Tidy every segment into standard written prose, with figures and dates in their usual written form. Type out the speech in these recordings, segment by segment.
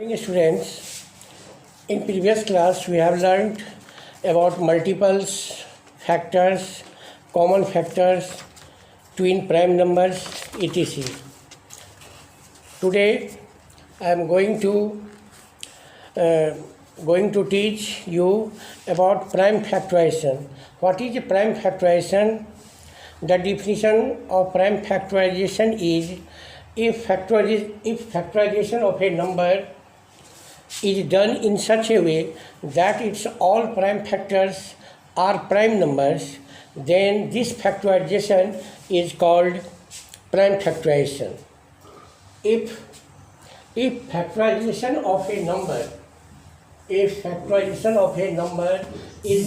Morning, students, in previous class we have learned about multiples, factors, common factors, twin prime numbers, etc. Today I am going to teach you about prime factorization. What is prime factorization? The definition of prime factorization is if factorization of a number is done in such a way that its all prime factors are prime numbers, then this factorization is called prime factorization. If factorization of a number is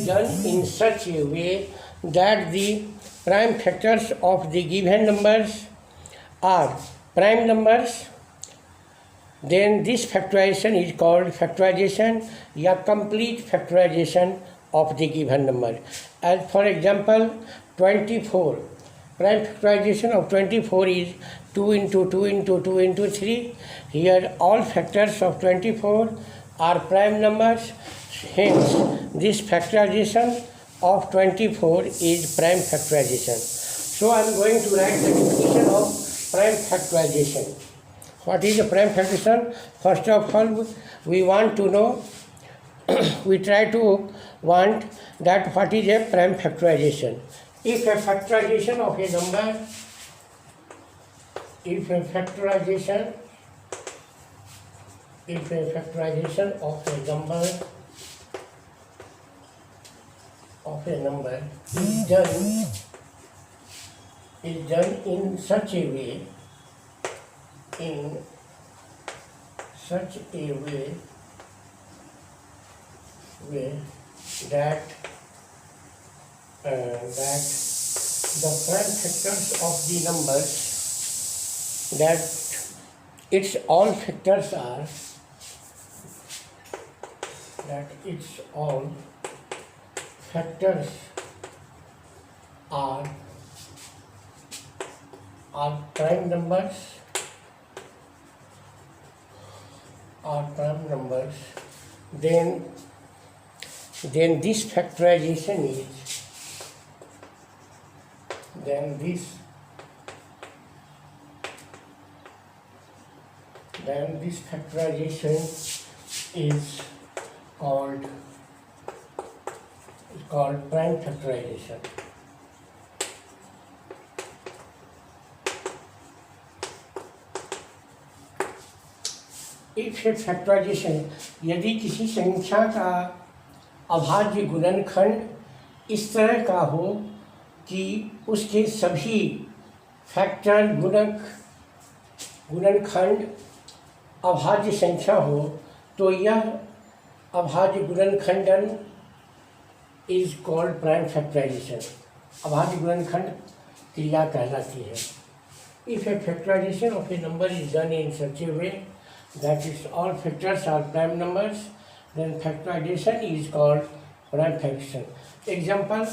done in such a way that the prime factors of the given numbers are prime numbers, then this factorization is called factorization या complete factorization of the given number. As for example, 24. Prime factorization of 24 is 2 into 2 into 2 into 3. Here all factors of 24 are prime numbers. Hence, this factorization of 24 is prime factorization. So I am going to write the definition of prime factorization. What is a prime factorization? First of all, we want to know, we try to want that what is a prime factorization. If a factorization of a number, if a factorization of a number is done in such a way that the prime factors of the numbers, that its all factors are prime numbers, then this factorization is called prime factorization. एक factorisation, यदि किसी संख्या का अभाज्य गुणनखंड इस तरह का हो कि उसके सभी फैक्टर गुणनखंड अभाज्य संख्या हो, तो यह अभाज्य गुणनखंडन इज कॉल्ड प्राइम फैक्टराइजेशन. अभाज्य गुणनखंड क्रिया कहलाती है. If a factorisation of a number is done in such a way that is all factors are prime numbers, then factorization is called prime factorization. Example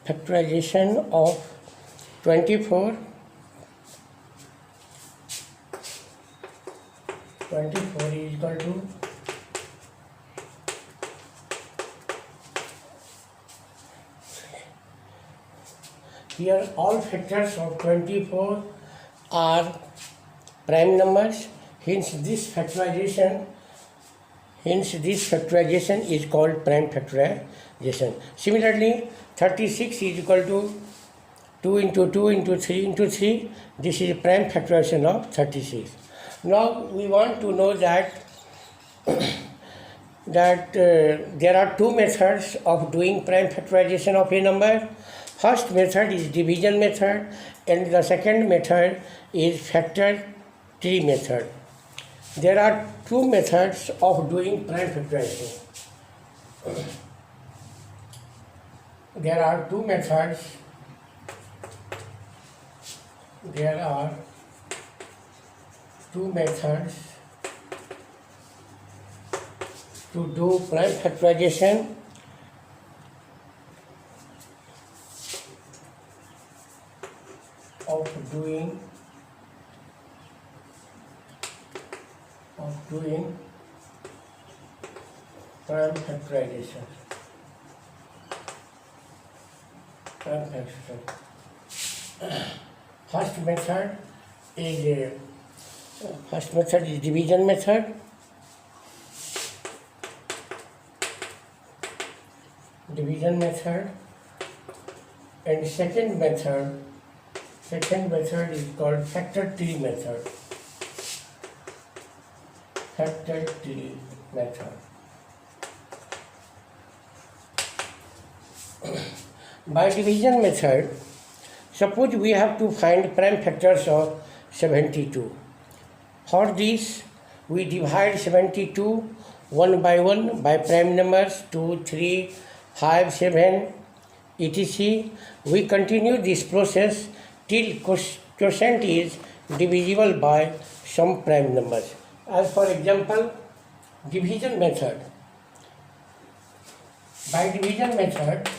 factorization of 24 is equal to here all factors of 24 are prime numbers, hence this factorization is called prime factorization. Similarly, 36 is equal to 2 into 2 into 3 into 3. This is prime factorization of 36. Now we want to know that there are two methods of doing prime factorization of a number. First method is division method and the second method is factor tree method. There are two methods of doing prime factorization. There are two methods there are two methods to do prime factorization. Of doing prime factorization. First method is division method. And second method is called factor tree method. By division method, suppose we have to find prime factors of 72. For this, we divide 72 one by one by prime numbers 2, 3, 5, 7, etc. We continue this process till quotient is divisible by some prime numbers. As for example, division method. By division method,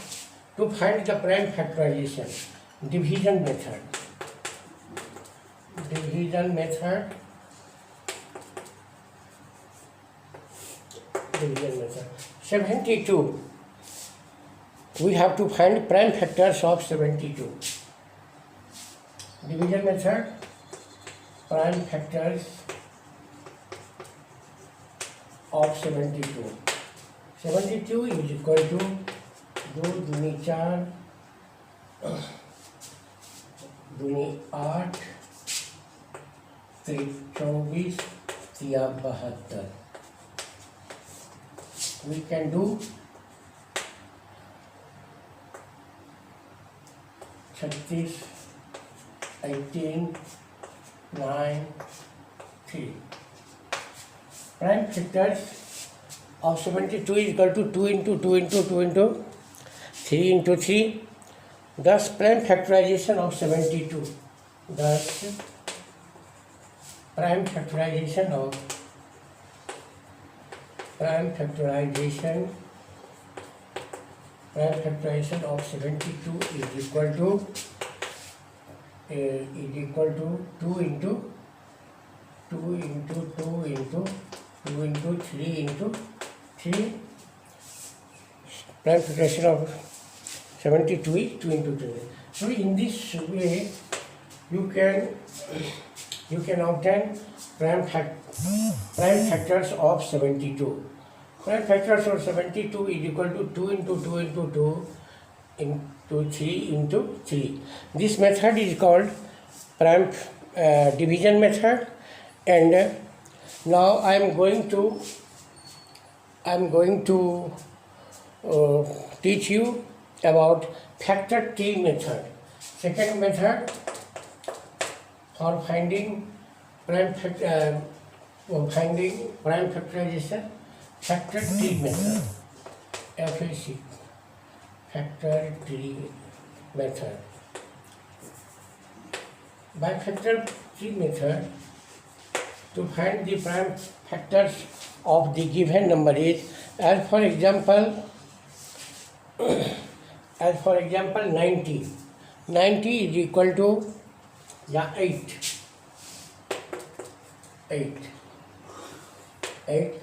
to find the prime factorization, division method. 72. We have to find prime factors of 72. Division method, prime factors of 72. 72 is equal to 2 दूनी 4 दूनी 8 3 24 3 72. We can do 36, 18, 9, 3. Prime factors of 72 is equal to 2 into 2 into 2 into 3 into 3. Thus, prime factorization of 72. Thus, prime factorization of 72 is equal to 2 into 2 into 2 into 2 into 3 into 3. Prime factorization of 72 is 2 into 3. So in this way, you can obtain prime factors of 72. Prime factors of 72 is equal to 2 into 2 into 2 into 3 into 3. This method is called prime division method. And now I am going to teach you about factor tree method. Second method for finding prime factorization, factor tree method. FAC, factor tree method. By factor tree method, to find the prime factors of the given number is, as for example 90. 90 is equal to 8. 8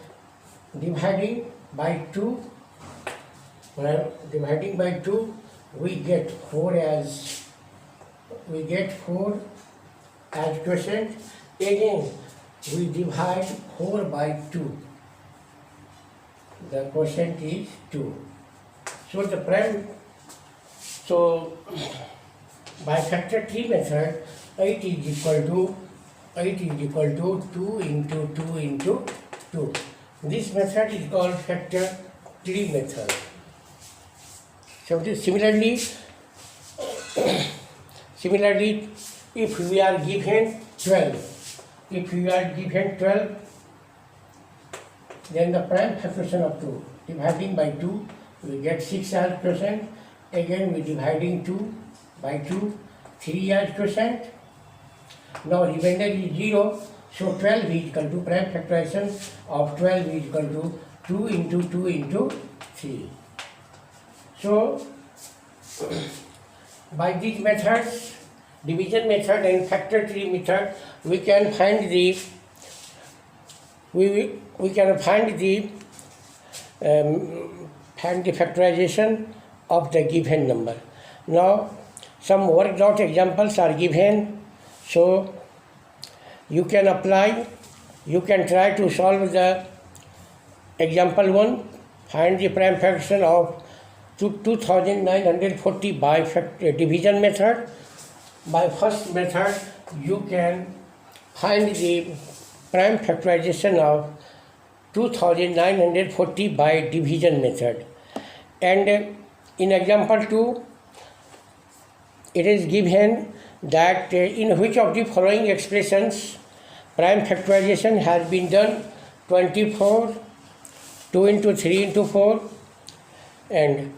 dividing by 2. When dividing by 2, we get 4 as quotient. Again, we divide 4 by 2. The quotient is 2. So by factor tree method, 8 is equal to 2 into 2 into 2. This method is called factor tree method. So similarly, if we are given 12, then the prime factorization of 2, dividing by 2, we get 6 as quotient. Again, we dividing 2 by 2, 3 as quotient. Now remainder is 0. So 12 is equal to prime factorization of 12 is equal to 2 into 2 into 3. So by these methods, division method and factor tree method, we can find the factorization of the given number. Now some worked out examples are given, so you can apply, you can try to solve the example 1. Find the prime fraction of 2940 by division method. By first method, you can find the prime factorization of 2940 by division method. And in example 2, it is given that in which of the following expressions prime factorization has been done: 24, 2 into 3 into 4, and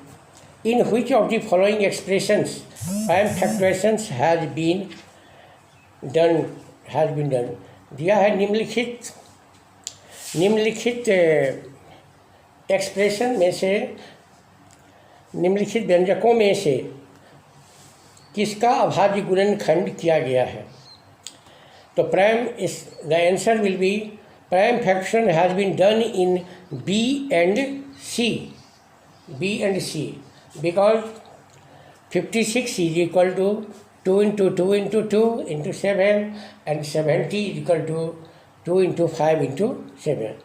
in which of the following expressions prime factorization has been done. दिया है निम्नलिखित expression में से, निम्नलिखित व्यंजकों में से किसका अभाज्य गुणनखंड किया गया है. तो प्राइम इस the answer will be prime fraction has been done in B and C, because 56 is equal to 2 into 2 into 2 into 7, and 70 is equal to 2 into 5 into 7.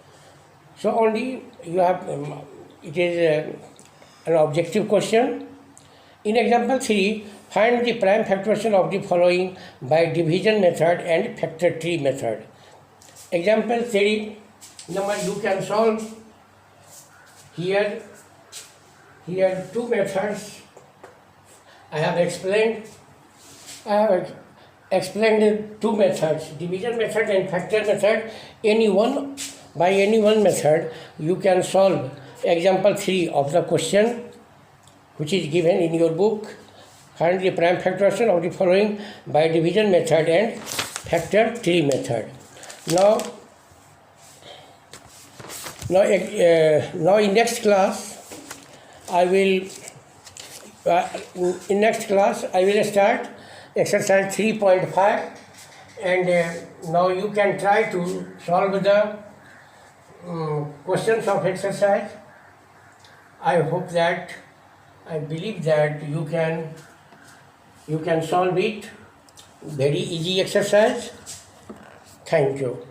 So only you have, it is an objective question. In example 3, find the prime factorization of the following by division method and factor tree method. Example 3, number you can solve here two methods. I have explained two methods, division method and factor method. By any one method you can solve example 3 of the question which is given in your book. Find the prime factorization of the following by division method and factor tree method. Now in next class I will start exercise 3.5, and now you can try to solve the questions of exercise. I believe that you can solve it. Very easy exercise. Thank you.